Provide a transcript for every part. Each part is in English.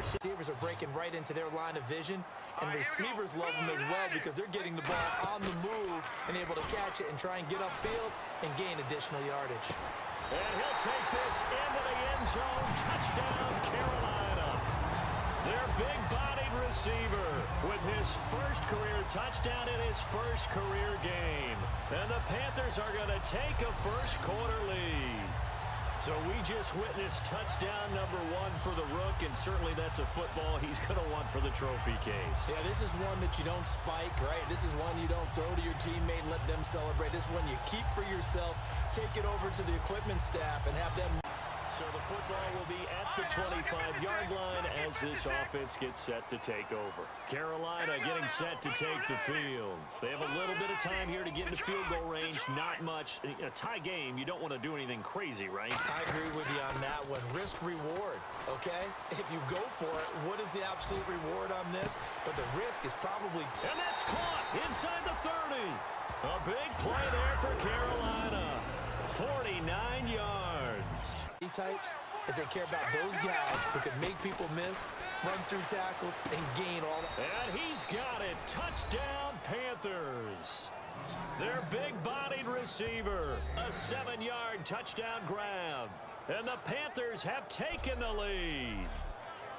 Receivers are breaking right into their line of vision, and receivers love them as well because they're getting the ball on the move and able to catch it and try and get upfield and gain additional yardage. And he'll take this into the end zone. Touchdown, Carolina. Their big-bodied receiver with his first career touchdown in his first career game. And the Panthers are going to take a first-quarter lead. So we just witnessed touchdown number 1 for the Rook, and certainly that's a football he's going to want for the trophy case. Yeah, this is one that you don't spike, right? This is one you don't throw to your teammate and let them celebrate. This is one you keep for yourself, take it over to the equipment staff, and have them. So the football will be at the 25-yard line as this offense gets set to take over. Carolina getting set to take the field. They have a little bit of time here to get into field goal range. Not much. A tie game, you don't want to do anything crazy, right? I agree with you on that one. Risk-reward, okay? If you go for it, what is the absolute reward on this? But the risk is probably... And that's caught inside the 30. A big play there for Carolina. 49 yards. Types as they care about those guys who can make people miss, run through tackles, and gain all that. And he's got it. Touchdown, Panthers. Their big-bodied receiver. A 7-yard touchdown grab. And the Panthers have taken the lead.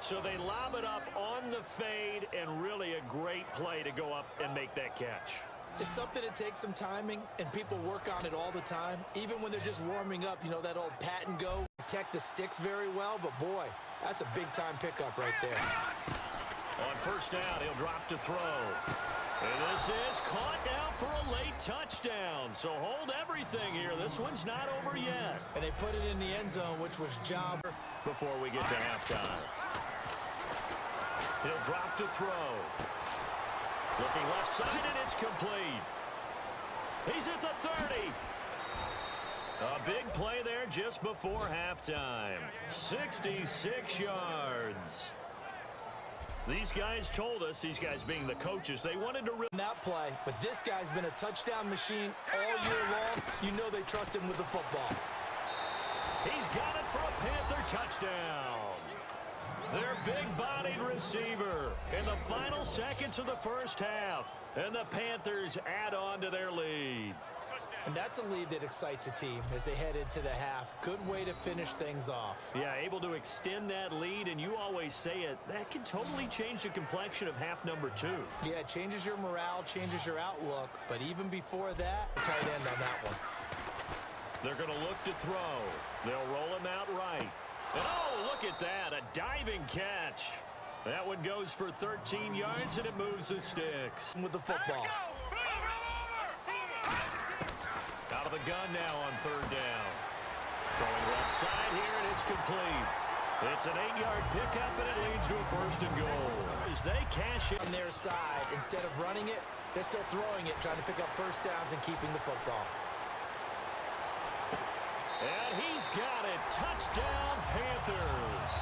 So they lob it up on the fade, and really a great play to go up and make that catch. It's something that takes some timing, and people work on it all the time. Even when they're just warming up, you know, that old pat and go. Protect the sticks very well, but boy, that's a big-time pickup right there. On first down, he'll drop to throw. And this is caught down for a late touchdown. So hold everything here. This one's not over yet. And they put it in the end zone, which was job. Before we get to halftime. He'll drop to throw. Looking left side, and it's complete. He's at the 30. A big play there just before halftime. 66 yards. These guys told us, these guys being the coaches, they wanted to run that play, but this guy's been a touchdown machine all year long. You know they trust him with the football. He's got it for a Panther touchdown. Their big-bodied receiver in the final seconds of the first half. And the Panthers add on to their lead. And that's a lead that excites a team as they head into the half. Good way to finish things off. Yeah, able to extend that lead, and you always say it, that can totally change the complexion of half number 2. Yeah, it changes your morale, changes your outlook. But even before that, tight end on that one. They're going to look to throw. They'll roll him out right. And oh, look at that, a diving catch. That one goes for 13 yards, and it moves the sticks. With the football. Out of the gun now on third down. Throwing left side here, and it's complete. It's an 8-yard pickup, and it leads to a first and goal. As they cash in on their side, instead of running it, they're still throwing it, trying to pick up first downs and keeping the football. And he's got it. Touchdown, Panthers.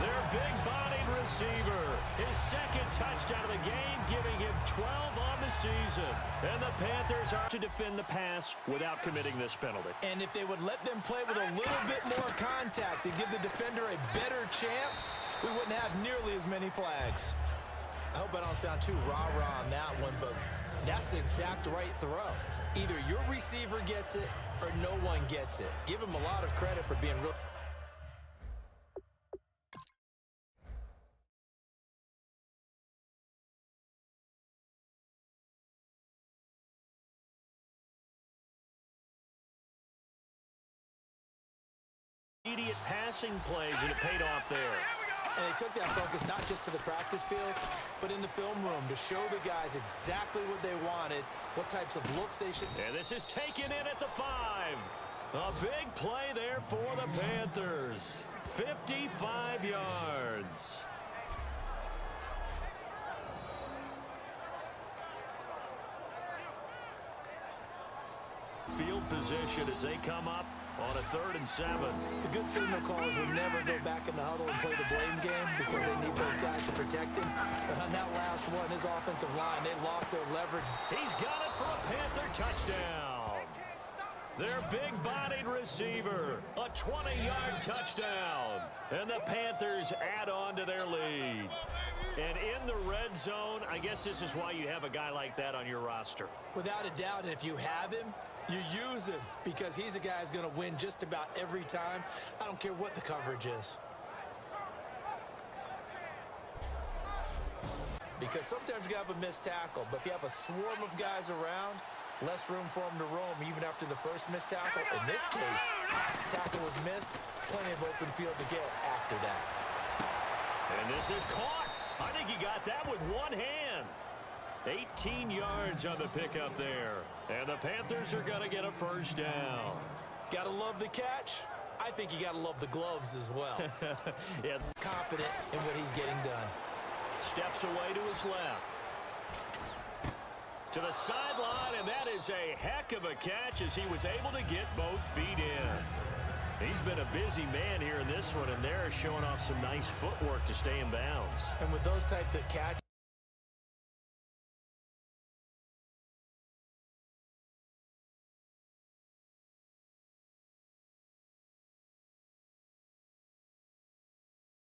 Their big-bodied receiver. His second touchdown of the game, giving him 12 on the season. And the Panthers are to defend the pass without committing this penalty. And if they would let them play with a little bit more contact and give the defender a better chance, we wouldn't have nearly as many flags. I hope I don't sound too rah-rah on that one, but that's the exact right throw. Either your receiver gets it or no one gets it. Give him a lot of credit for being real. Immediate passing plays, and it paid off there. And they took that focus not just to the practice field, but in the film room to show the guys exactly what they wanted, what types of looks they should. And this is taken in at the 5. A big play there for the Panthers. 55 yards. Field position as they come up on a 3rd and 7. The good signal callers will never go back in the huddle and play the blame game because they need those guys to protect him. But on that last one, his offensive line, they lost their leverage. He's got it for a Panther touchdown. Their big-bodied receiver, a 20-yard touchdown. And the Panthers add on to their lead. And in the red zone, I guess this is why you have a guy like that on your roster. Without a doubt, and if you have him, you use him because he's a guy who's going to win just about every time. I don't care what the coverage is. Because sometimes you have a missed tackle, but if you have a swarm of guys around, less room for him to roam even after the first missed tackle. In this case, tackle was missed, plenty of open field to get after that. And this is caught. I think he got that with one hand. 18 yards on the pickup there. And the Panthers are going to get a first down. Gotta love the catch. I think you gotta love the gloves as well. Yeah. Confident in what he's getting done. Steps away to his left. To the sideline, and that is a heck of a catch as he was able to get both feet in. He's been a busy man here in this one, and they're showing off some nice footwork to stay in bounds. And with those types of catches,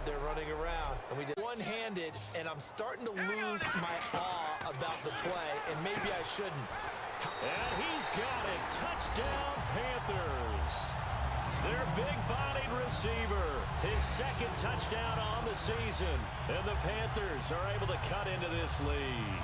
they're running around, and we did one-handed, and I'm starting to lose my awe about the play, and maybe I shouldn't. And he's got it. Touchdown, Panthers. Their big-bodied receiver, his second touchdown on the season, and the Panthers are able to cut into this lead.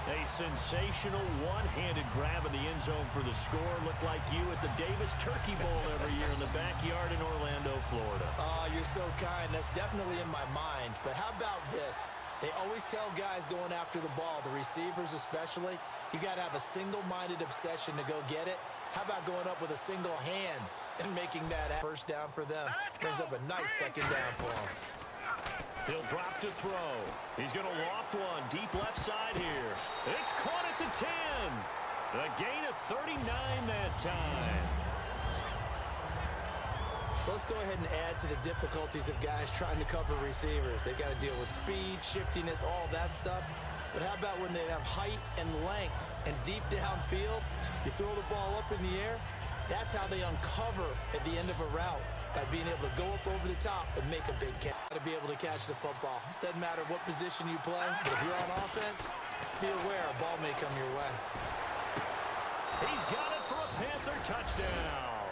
A sensational one-handed grab in the end zone for the score. Looked like you at the Davis Turkey Bowl every year in the backyard in Orlando, Florida. Oh, you're so kind. That's definitely in my mind. But how about this? They always tell guys going after the ball, the receivers especially, you got to have a single-minded obsession to go get it. How about going up with a single hand and making that first down for them? Brings up a nice second down for them. He'll drop to throw. He's going to loft one deep left side here. It's caught at the 10. A gain of 39 that time. So let's go ahead and add to the difficulties of guys trying to cover receivers. They got to deal with speed, shiftiness, all that stuff. But how about when they have height and length and deep downfield? You throw the ball up in the air. That's how they uncover at the end of a route, by being able to go up over the top and make a big catch. To be able to catch the football. Doesn't matter what position you play, but if you're on offense, be aware a ball may come your way. He's got it for a Panther touchdown.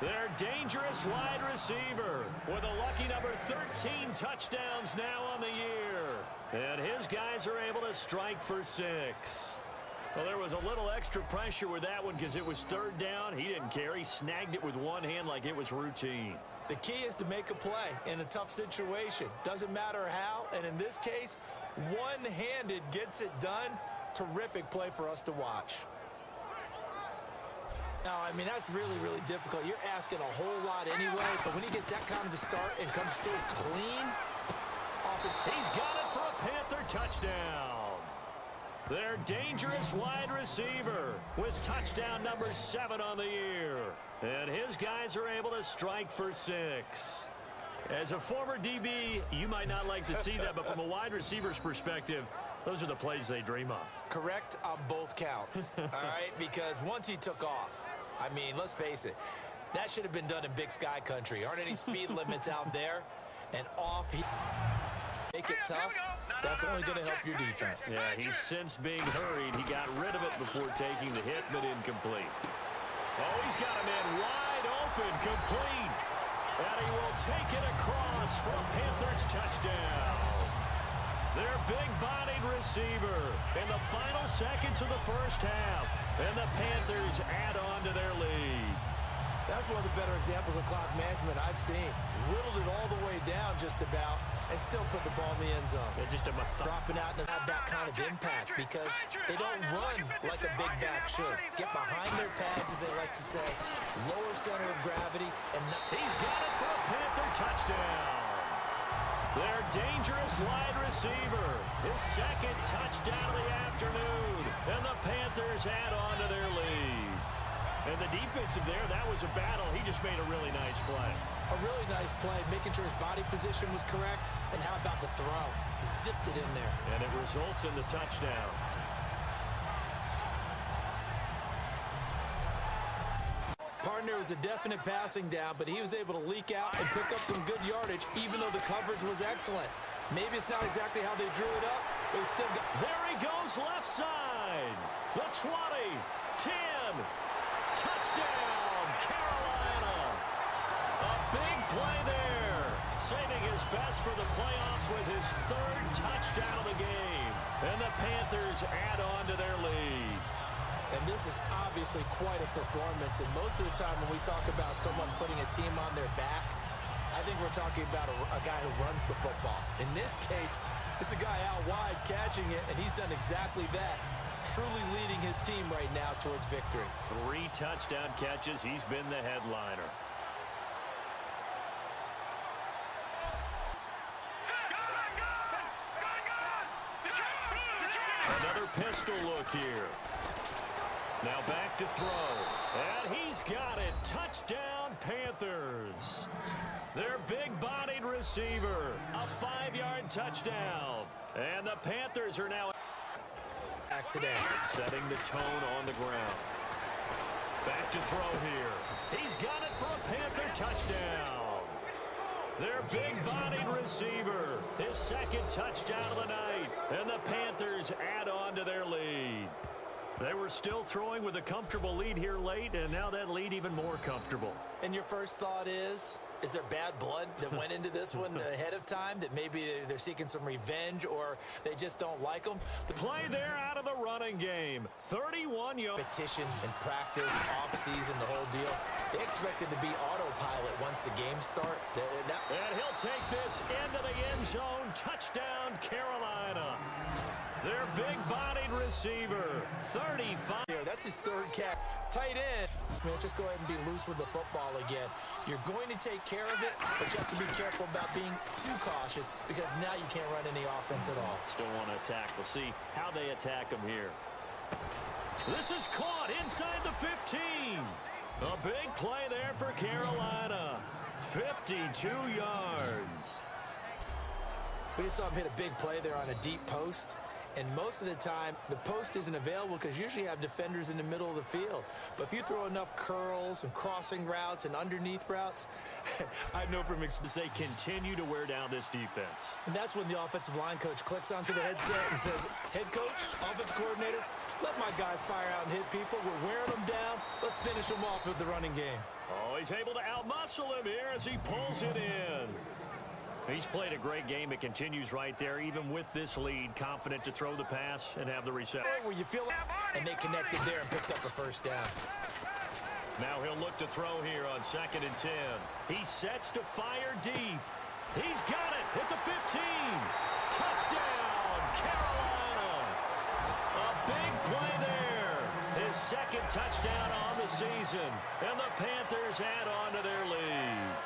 Their dangerous wide receiver with a lucky number 13 touchdowns now on the year. And his guys are able to strike for 6. Well, there was a little extra pressure with that one because it was third down. He didn't care. He snagged it with one hand like it was routine. The key is to make a play in a tough situation. Doesn't matter how, and in this case, one-handed gets it done. Terrific play for us to watch. Now, I mean, that's really, really difficult. You're asking a whole lot anyway, but when he gets that kind of a start and comes through clean, he's got it for a Panther touchdown. Their dangerous wide receiver with touchdown number 7 on the year. And his guys are able to strike for 6. As a former DB, you might not like to see that, but from a wide receiver's perspective, those are the plays they dream of. Correct on both counts, all right? Because once he took off, I mean, let's face it, that should have been done in Big Sky country. Aren't any speed limits out there? And off he... Make it tough. That's only going to help your defense. Yeah, he's since being hurried. He got rid of it before taking the hit, but incomplete. Oh, he's got a man wide open, complete. And he will take it across for a Panthers touchdown. Their big-bodied receiver in the final seconds of the first half. And the Panthers add on to their lead. That's one of the better examples of clock management I've seen. Whittled it all the way down just about and still put the ball in the end zone. They're just dropping out and have that kind of impact because they don't run like a big back should. Get behind their pads, as they like to say, lower center of gravity. And he's got it for a Panther touchdown. Their dangerous wide receiver, his second touchdown of the afternoon. And the Panthers add on to their lead. And the defensive there, that was a battle. He just made a really nice play. A really nice play, making sure his body position was correct. And how about the throw? Zipped it in there. And it results in the touchdown. there was a definite passing down, but he was able to leak out and pick up some good yardage, even though the coverage was excellent. Maybe it's not exactly how they drew it up, but he still got... There he goes left side. The 20, 10, touchdown, Carolina. A big play there, saving his best for the playoffs with his third touchdown of the game. And the Panthers add on to their lead. And this is obviously quite a performance, and most of the time when we talk about someone putting a team on their back, I think we're talking about a guy who runs the football. In this case, it's a guy out wide catching it, and he's done exactly that, truly leading his team right now towards victory. 3 touchdown catches. He's been the headliner. Another pistol look here. Now back to throw. And he's got it. Touchdown, Panthers. Their big-bodied receiver. A 5-yard touchdown. And the Panthers are now Back today. setting the tone on the ground. Back to throw here. He's got it for a Panther touchdown. Their big-bodied receiver. His second touchdown of the night. And the Panthers add on to their lead. They were still throwing with a comfortable lead here late, and now that lead even more comfortable. And your first thought is there bad blood that went into this one ahead of time, that maybe they're seeking some revenge or they just don't like them? The play there out of the running game. 31 yards. Competition and practice, off-season, the whole deal. They expected to be autopilot once the games start. And he'll take this into the end zone. Touchdown, Carolina. Their big-bodied receiver, 35. That's his third catch. Tight end. Let's just go ahead and be loose with the football again. You're going to take care of it, but you have to be careful about being too cautious because now you can't run any offense at all. Still want to attack. We'll see how they attack him here. This is caught inside the 15. A big play there for Carolina. 52 yards. We just saw him hit a big play there on a deep post. And most of the time, the post isn't available because usually you have defenders in the middle of the field. But if you throw enough curls and crossing routes and underneath routes, I know from experience they continue to wear down this defense. And that's when the offensive line coach clicks onto the headset and says, head coach, offense coordinator, let my guys fire out and hit people. We're wearing them down. Let's finish them off with the running game. Oh, he's able to outmuscle him here as he pulls it in. He's played a great game. It continues right there, even with this lead, confident to throw the pass and have the reception. Where you feel it, and they connected there and picked up a first down. Now he'll look to throw here on 2nd and 10. He sets to fire deep. He's got it at the 15. Touchdown, Carolina. A big play there. His second touchdown on the season. And the Panthers add on to their lead.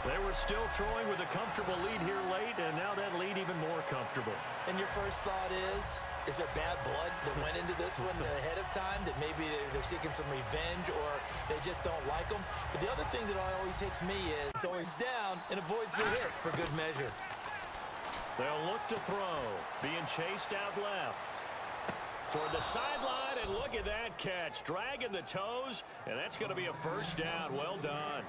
They were still throwing with a comfortable lead here late, and now that lead even more comfortable. And your first thought is there bad blood that went into this one ahead of time, that maybe they're seeking some revenge or they just don't like them? But the other thing that always hits me is it's always down and avoids the hit for good measure. They'll look to throw, being chased out left. Toward the sideline, and look at that catch. Dragging the toes, and that's going to be a first down. Well done.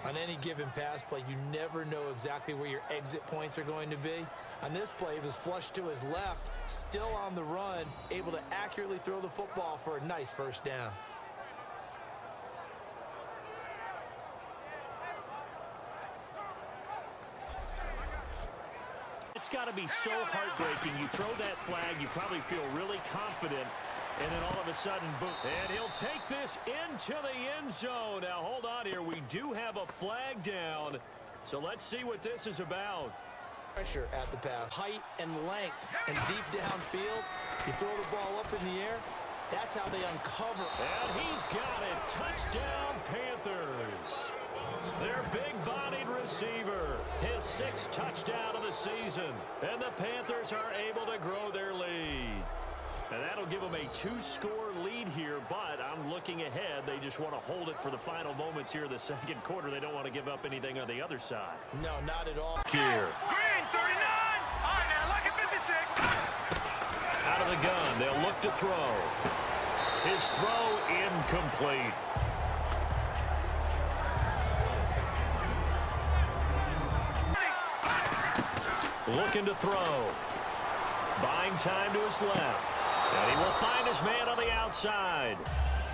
On any given pass play, you never know exactly where your exit points are going to be. On this play, he was flushed to his left, still on the run, able to accurately throw the football for a nice first down. It's got to be so heartbreaking. You throw that flag, you probably feel really confident, and then all of a sudden, boom. And he'll take this into the end zone. Now, hold on here. We do have a flag down, so let's see what this is about. Pressure at the pass. Height and length and deep downfield. You throw the ball up in the air. That's how they uncover. And he's got it. Touchdown, Panthers. Their big-bodied receiver. His 6th touchdown of the season. And the Panthers are able to grow their lead. And that'll give them a 2-score lead here, but I'm looking ahead. They just want to hold it for the final moments here in the second quarter. They don't want to give up anything on the other side. No, not at all. Here. Green, 39. All right, now, lucky 56. Out of the gun, they'll look to throw. His throw incomplete. looking to throw. Buying time to his left. And he will find his man on the outside.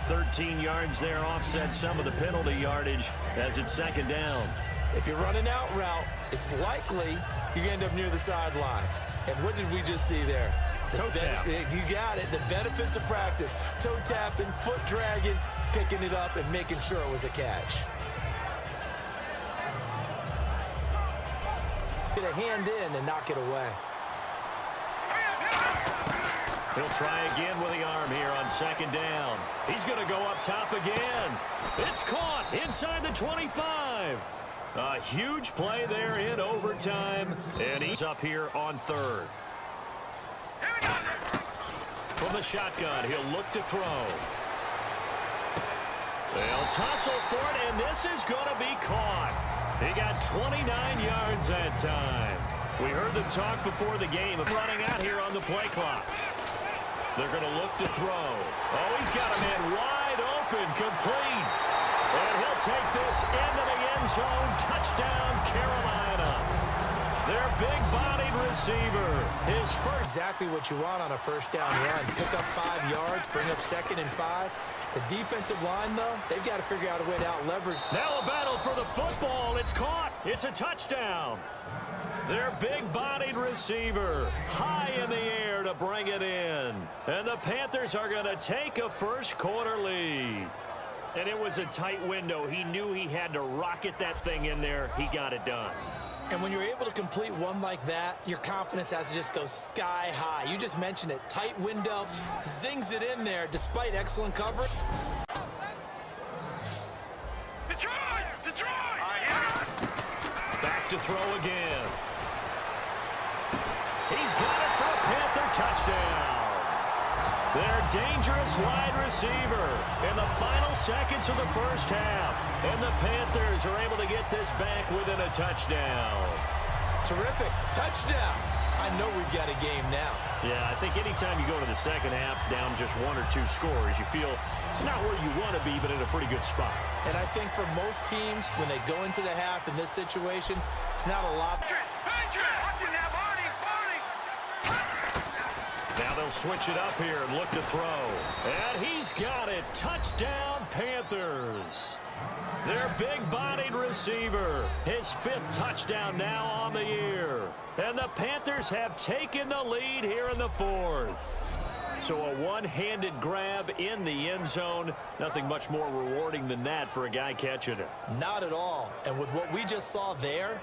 13 yards there, offset some of the penalty yardage as it's second down. If you're running out route, it's likely you're going to end up near the sideline. And what did we just see there? Toe tap. You got it. The benefits of practice. Toe tapping, foot dragging, picking it up, and making sure it was a catch. Get a hand in and knock it away. He'll try again with the arm here on second down. He's going to go up top again. It's caught inside the 25. A huge play there in overtime. And he's up here on third. From the shotgun, he'll look to throw. They'll tussle for it, and this is going to be caught. He got 29 yards that time. We heard them talk before the game of running out here on the play clock. They're going to look to throw. Oh, he's got a man wide open, complete. And he'll take this into the end zone. Touchdown, Carolina. Their big-bodied receiver. His first. Exactly what you want on a first down run. Pick up 5 yards, bring up 2nd and 5. The defensive line, though, they've got to figure out a way to out-leverage. Now a battle for the football. It's caught. It's a touchdown. Their big-bodied receiver high in the air to bring it in. And the Panthers are going to take a first-quarter lead. And it was a tight window. He knew he had to rocket that thing in there. He got it done. And when you're able to complete one like that, your confidence has to just go sky high. You just mentioned it. Tight window, zings it in there despite excellent coverage. Detroit! Back to throw again. He's got it for a Panther touchdown. Their dangerous wide receiver in the final seconds of the first half. And the Panthers are able to get this back within a touchdown. Terrific. Touchdown. I know we've got a game now. Yeah, I think anytime you go to the second half down just 1 or 2 scores, you feel not where you want to be, but in a pretty good spot. And I think for most teams, when they go into the half in this situation, it's not a lot. Now they'll switch it up here and look to throw. And he's got it. Touchdown, Panthers. Their big-bodied receiver. His 5th touchdown now on the year. And the Panthers have taken the lead here in the 4th. So a one-handed grab in the end zone. Nothing much more rewarding than that for a guy catching it. Not at all. And with what we just saw there,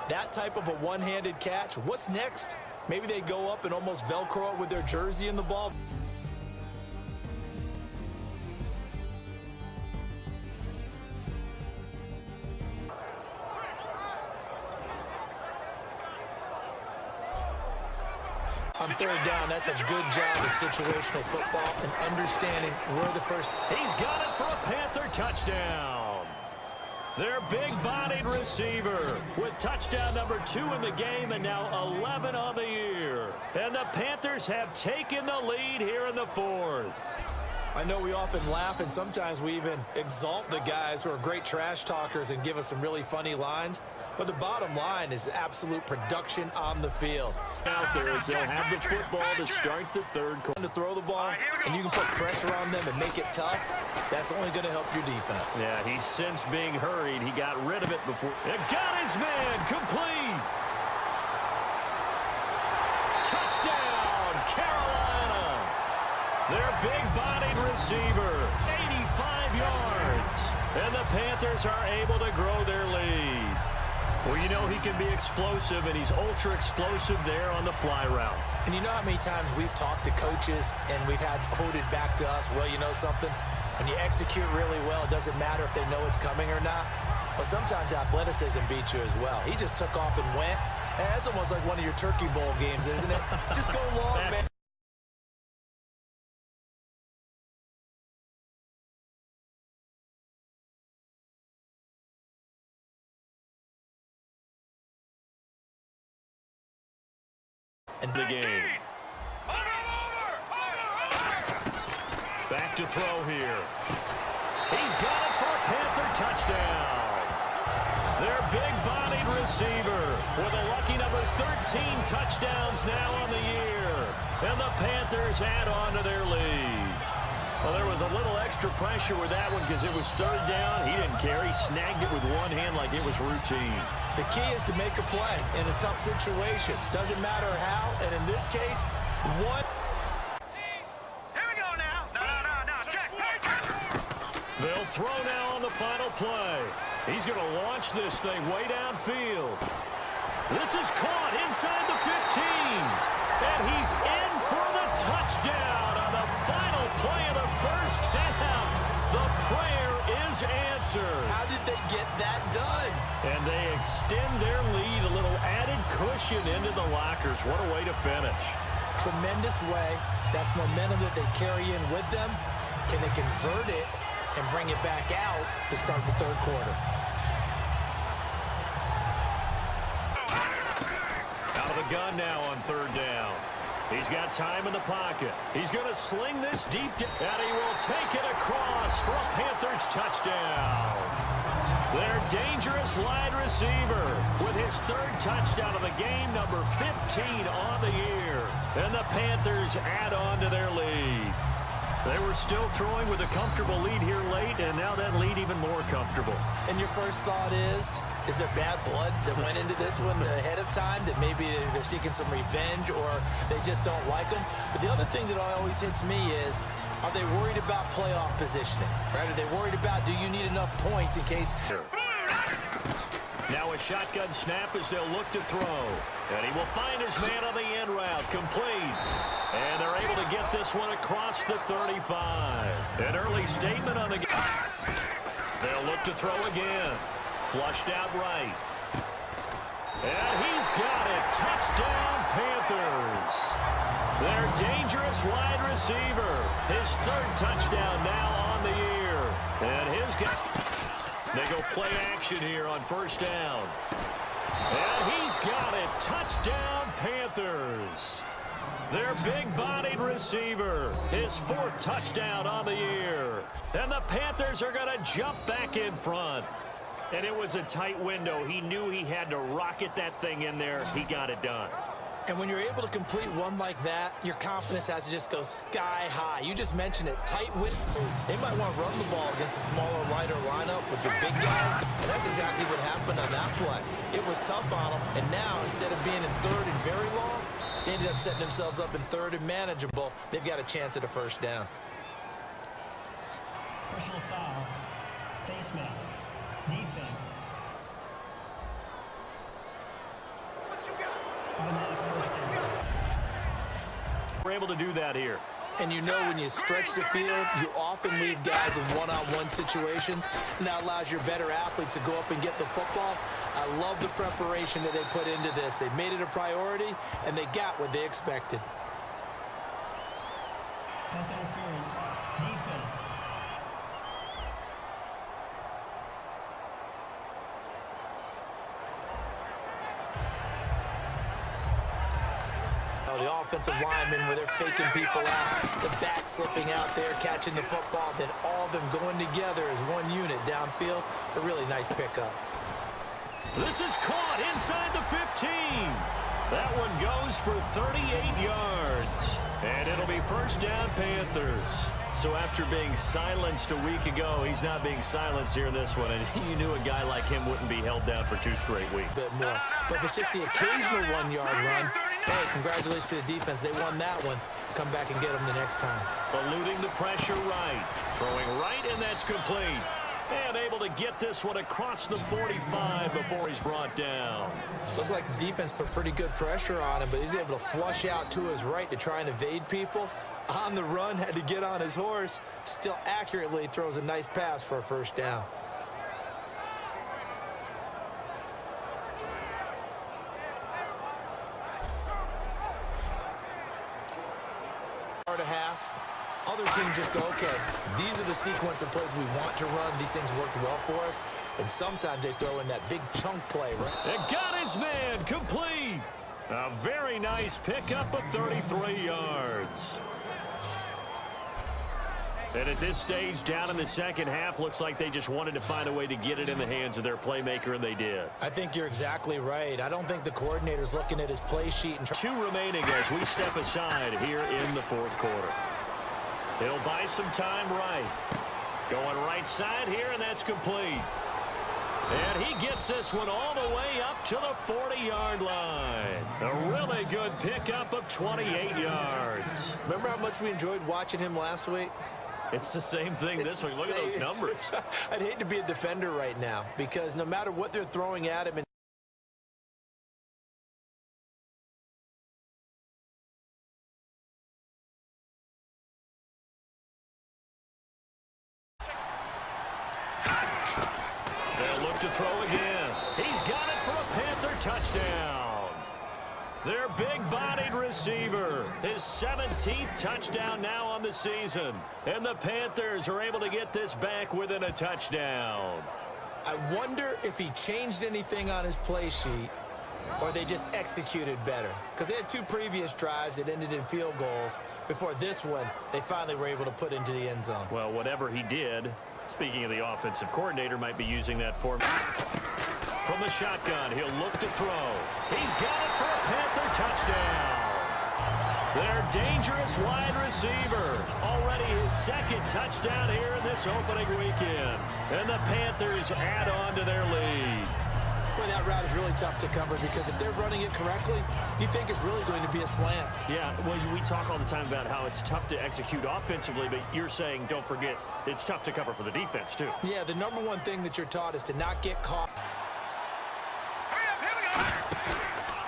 that type of a one-handed catch, what's next? Maybe they go up and almost Velcro it with their jersey in the ball. On 3rd down, that's a good job of situational football and understanding where the first. He's got it for a Panther touchdown. Their big-bodied receiver with touchdown number 2 in the game and now 11 on the year. And the Panthers have taken the lead here in the 4th. I know we often laugh and sometimes we even exalt the guys who are great trash talkers and give us some really funny lines. But the bottom line is absolute production on the field. Out there as they'll have the football to start the 3rd quarter. To throw the ball, and you can put pressure on them and make it tough, that's only going to help your defense. Yeah, he's since being hurried. He got rid of it before. It got his man complete. Touchdown, Carolina. Their big-bodied receiver, 85 yards. And the Panthers are able to grow their lead. Well, you know he can be explosive, and he's ultra-explosive there on the fly route. And you know how many times we've talked to coaches and we've had quoted back to us, well, you know something? When you execute really well, it doesn't matter if they know it's coming or not. Well, sometimes athleticism beats you as well. He just took off and went. And it's almost like one of your Turkey Bowl games, isn't it? Just go long, man. In the game. Back to throw here. He's got it for a Panther touchdown. Their big body receiver with a lucky number 13 touchdowns now on the year. And the Panthers add on to their lead. Well, there was a little extra pressure with that one because it was third down. He didn't care. He snagged it with one hand like it was routine. The key is to make a play in a tough situation. Doesn't matter how, and in this case, what? Here we go now. No. Check. They'll throw now on the final play. He's going to launch this thing way downfield. This is caught inside the 15. And he's in for the touchdown on the final play of the first half. The prayer is answered. How did they get that done? And they extend their lead, a little added cushion into the lockers. What a way to finish. Tremendous way. That's momentum that they carry in with them. Can they convert it and bring it back out to start the third quarter? Out of the gun now on third down. He's got time in the pocket. He's going to sling this deep, and he will take it across for a Panthers touchdown. Their dangerous wide receiver with his third touchdown of the game, number 15 on the year. And the Panthers add on to their lead. They were still throwing with a comfortable lead here late, and now that lead even more comfortable. And your first thought is there bad blood that went into this one ahead of time, that maybe they're seeking some revenge or they just don't like them? But the other thing that always hits me is, are they worried about playoff positioning? Right? Are they worried about, do you need enough points in case? Now a shotgun snap as they'll look to throw. And he will find his man on the end route, complete. And they're able to get this one across the 35. An early statement on the game. They'll look to throw again. Flushed out right. And he's got it. Touchdown, Panthers. Their dangerous wide receiver. His third touchdown now on the year. And his guy. They go play action here on first down. And he's got it. Touchdown, Panthers. Their big-bodied receiver. His fourth touchdown on the year. And the Panthers are going to jump back in front. And it was a tight window. He knew he had to rocket that thing in there. He got it done. And when you're able to complete one like that, your confidence has to just go sky high. You just mentioned it, tight window. They might want to run the ball against a smaller, lighter lineup with your big guys, and that's exactly what happened on that play. It was tough on them, and now, instead of being in third and very long, they ended up setting themselves up in third and manageable. They've got a chance at a first down. Personal foul, face mask, defense. Automatic first down. We're able to do that here. And you know when you stretch the field, you often leave guys in one-on-one situations, and that allows your better athletes to go up and get the football. I love the preparation that they put into this. They made it a priority, and they got what they expected. Pass interference, defense. The offensive linemen where they're faking people out, the back slipping out there, catching the football, then all of them going together as one unit downfield. A really nice pickup. This is caught inside the 15. That one goes for 38 yards. And it'll be first down, Panthers. So after being silenced a week ago, he's not being silenced here in this one. And you knew a guy like him wouldn't be held down for 2 straight weeks. A bit more. But if it's just the occasional 1-yard run, hey, congratulations to the defense. They won that one. Come back and get them the next time. Eluding the pressure right. Throwing right, and that's complete. And able to get this one across the 45 before he's brought down. Looked like the defense put pretty good pressure on him, but he's able to flush out to his right to try and evade people. On the run, had to get on his horse. Still accurately throws a nice pass for a first down. A half. Other teams just go, okay, these are the sequence of plays we want to run. These things worked well for us. And sometimes they throw in that big chunk play, right? And got his man complete. A very nice pickup of 33 yards. And at this stage, down in the second half, looks like they just wanted to find a way to get it in the hands of their playmaker, and they did. I think you're exactly right. I don't think the coordinator's looking at his play sheet. And 2 remaining as we step aside here in the fourth quarter. He'll buy some time right. Going right side here, and that's complete. And he gets this one all the way up to the 40-yard line. A really good pickup of 28 yards. Remember how much we enjoyed watching him last week? It's the same thing this week. Look at those numbers. I'd hate to be a defender right now because no matter what they're throwing at him, they'll look to throw again. He's got it for a Panther touchdown. Their big-bodied receiver, his 17th touchdown now on the season. And the Panthers are able to get this back within a touchdown. I wonder if he changed anything on his play sheet or they just executed better. Because they had 2 previous drives that ended in field goals. Before this one, they finally were able to put into the end zone. Well, whatever he did, speaking of the offensive coordinator, might be using that for from the shotgun. He'll look to throw. He's got it for a Panther touchdown. Their dangerous wide receiver. Already his 2nd touchdown here in this opening weekend. And the Panthers add on to their lead. Well, that route is really tough to cover because if they're running it correctly, you think it's really going to be a slant. Yeah, well, we talk all the time about how it's tough to execute offensively, but you're saying, don't forget, it's tough to cover for the defense, too. Yeah, the number one thing that you're taught is to not get caught.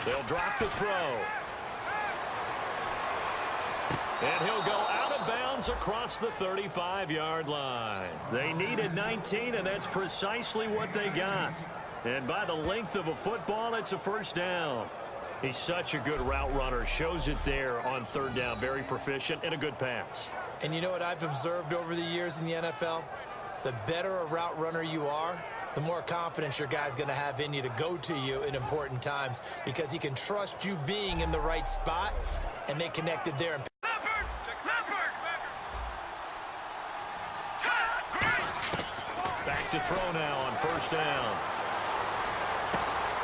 They'll drop the throw. And he'll go out of bounds across the 35-yard line. They needed 19, and that's precisely what they got. And by the length of a football, it's a first down. He's such a good route runner. Shows it there on 3rd down. Very proficient and a good pass. And you know what I've observed over the years in the NFL? The better a route runner you are, the more confidence your guy's going to have in you to go to you in important times because he can trust you being in the right spot, and they connected there. Back to throw now on 1st down.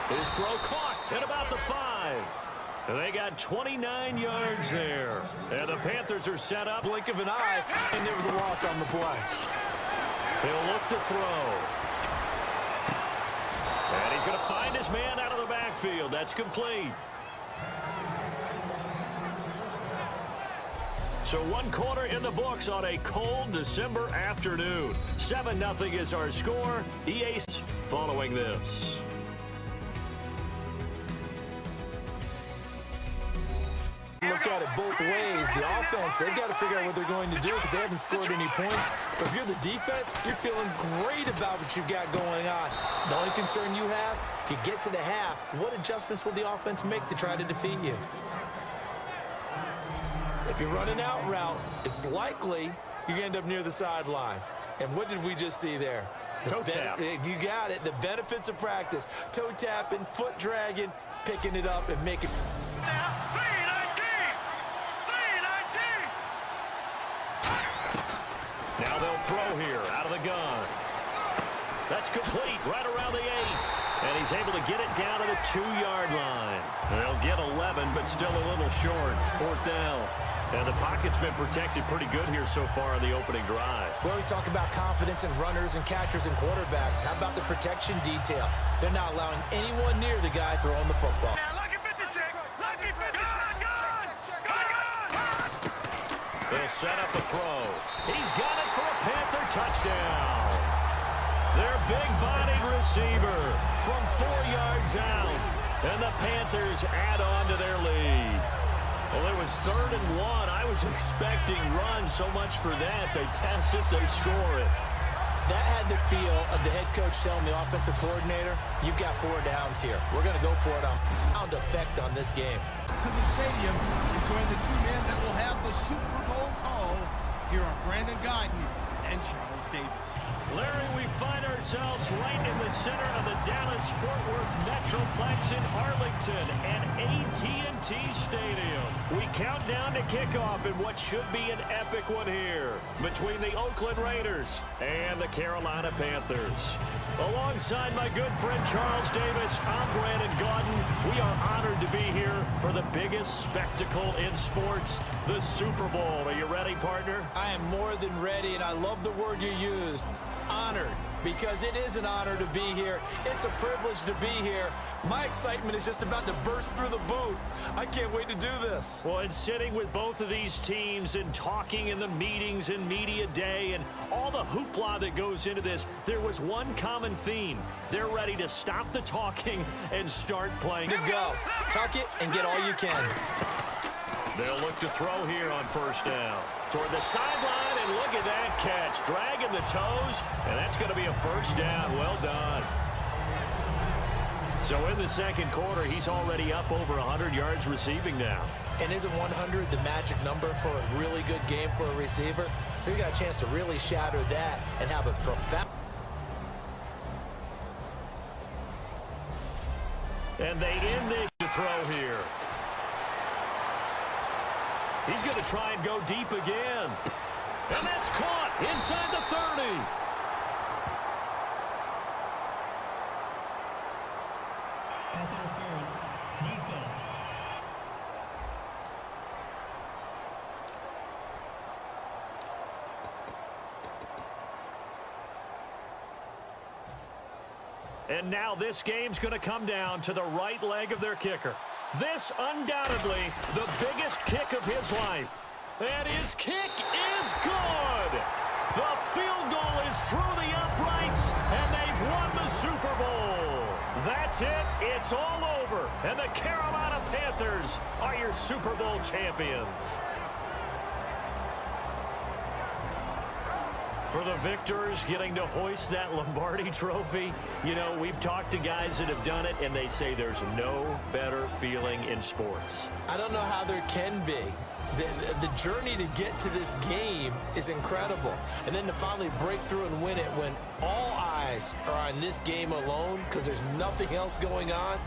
His throw caught at about the 5. And they got 29 yards there. And the Panthers are set up. Blink of an eye, and there was a loss on the play. He'll look to throw. And he's going to find his man out of the backfield. That's complete. So 1 quarter in the books on a cold December afternoon. 7-0 is our score. EA following this. Look at it both ways. The offense, they've got to figure out what they're going to do because they haven't scored any points. But if you're the defense, you're feeling great about what you've got going on. The only concern you have, if you get to the half, what adjustments will the offense make to try to defeat you? If you're running out route, it's likely you're going to end up near the sideline. And what did we just see there? Toe tap. You got it. The benefits of practice. Toe tapping, foot dragging, picking it up and making. Now they'll throw here out of the gun. That's complete right around the 8. And he's able to get it down to the 2-yard line. They'll get 11, but still a little short. 4th down. And the pocket's been protected pretty good here so far in the opening drive. We always talk about confidence in runners and catchers and quarterbacks. How about the protection detail? They're not allowing anyone near the guy throwing the football. Lucky 56. Lucky 56. They'll set up a throw. He's got it for a Panther touchdown. Their big-bodied receiver from 4 yards out. And the Panthers add on to their lead. Well, it was 3rd and 1. I was expecting runs. So much for that. They pass it, they score it. That had the feel of the head coach telling the offensive coordinator, you've got 4 downs here. We're going to go for it on pound effect on this game. To the stadium and join the 2 men that will have the Super Bowl call. Here are Brandon Guyton and Charles Charles Davis. Larry, we find ourselves right in the center of the Dallas-Fort Worth Metroplex in Arlington and AT&T Stadium. We count down to kickoff in what should be an epic one here between the Oakland Raiders and the Carolina Panthers. Alongside my good friend Charles Davis, I'm Brandon Gaudin. We are honored to be here for the biggest spectacle in sports, the Super Bowl. Are you ready, partner? I am more than ready, and I love the word you used, honored, because it is an honor to be here. It's a privilege to be here. My excitement is just about to burst through the booth. I can't wait to do this. Well, and sitting with both of these teams and talking in the meetings and media day and all the hoopla that goes into this, there was one common theme. They're ready to stop the talking and start playing. To go. Tuck it and get all you can. They'll look to throw here on first down. Toward the sideline, and look at that catch. Dragging the toes, and that's going to be a first down. Well done. So in the second quarter, he's already up over 100 yards receiving now. And isn't 100 the magic number for a really good game for a receiver? So he got a chance to really shatter that and have a profound... And they end this to throw here. He's going to try and go deep again. And that's caught inside the 30. Pass interference. Defense. And now this game's going to come down to the right leg of their kicker. This undoubtedly the biggest kick of his life. And his kick is good. The field goal is through the uprights, and they've won the Super Bowl. That's it. It's all over. And the Carolina Panthers are your Super Bowl champions. For the victors getting to hoist that Lombardi trophy, you know, we've talked to guys that have done it, and they say there's no better feeling in sports. I don't know how there can be. The journey to get to this game is incredible. And then to finally break through and win it when all eyes are on this game alone because there's nothing else going on,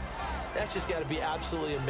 that's just got to be absolutely amazing.